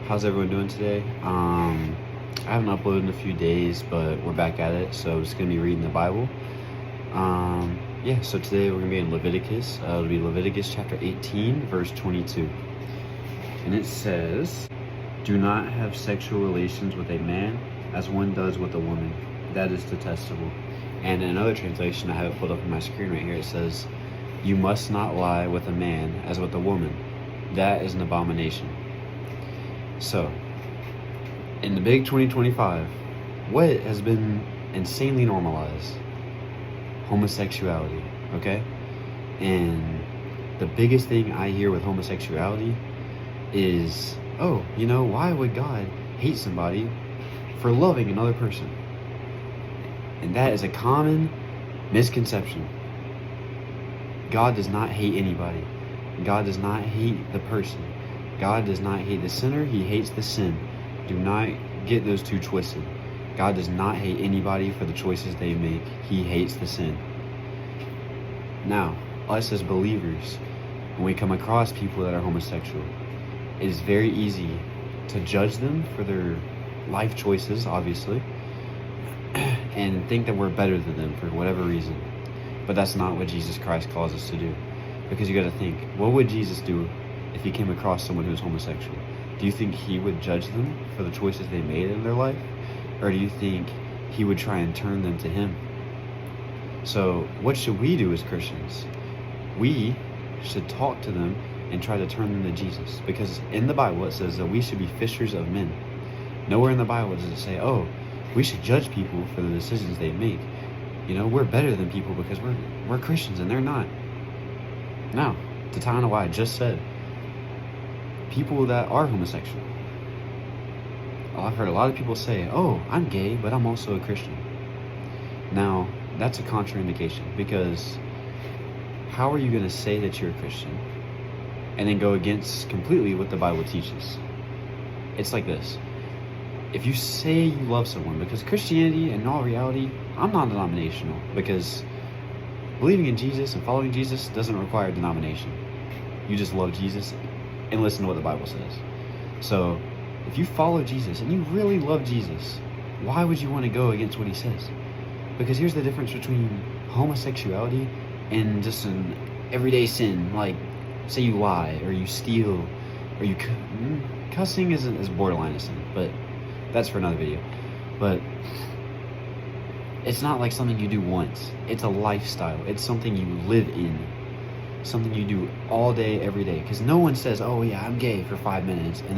How's everyone doing today? I haven't uploaded in a few days, but we're back at it, so I'm just going to be reading the Bible. So today we're going to be in Leviticus. It'll be Leviticus chapter 18, verse 22. And it says, "Do not have sexual relations with a man as one does with a woman. That is detestable." And in another translation, I have it pulled up on my screen right here, it says, "You must not lie with a man as with a woman. That is an abomination." So, in the big 2025, what has been insanely normalized? Homosexuality, okay? And the biggest thing I hear with homosexuality is, why would God hate somebody for loving another person? And that is a common misconception. God does not hate anybody. God does not hate the person. God does not hate the sinner, he hates the sin. Do not get those two twisted. God does not hate anybody for the choices they make. He hates the sin. Now, us as believers, when we come across people that are homosexual, it is very easy to judge them for their life choices, obviously, and think that we're better than them for whatever reason. But that's not what Jesus Christ calls us to do. Because you got to think, what would Jesus do if he came across someone who's homosexual? Do you think he would judge them for the choices they made in their life? Or do you think he would try and turn them to him? So what should we do as Christians? We should talk to them and try to turn them to Jesus. Because in the Bible it says that we should be fishers of men. Nowhere in the Bible does it say, we should judge people for the decisions they make. We're better than people because we're Christians and they're not. Now, to tie on to what I just said, people that are homosexual. I've heard a lot of people say, I'm gay, but I'm also a Christian. Now, that's a contraindication, because how are you going to say that you're a Christian and then go against completely what the Bible teaches? It's like this. If you say you love someone, because Christianity, in all reality, I'm non-denominational, because believing in Jesus and following Jesus doesn't require a denomination. You just love Jesus and listen to what the Bible says. So, if you follow Jesus and you really love Jesus, why would you want to go against what he says? Because here's the difference between homosexuality and just an everyday sin, like, say you lie, or you steal, or you cussing is borderline a sin, but that's for another video. But it's not like something you do once. It's a lifestyle. It's something you live in. Something you do all day, every day. Because no one says, I'm gay for 5 minutes, and then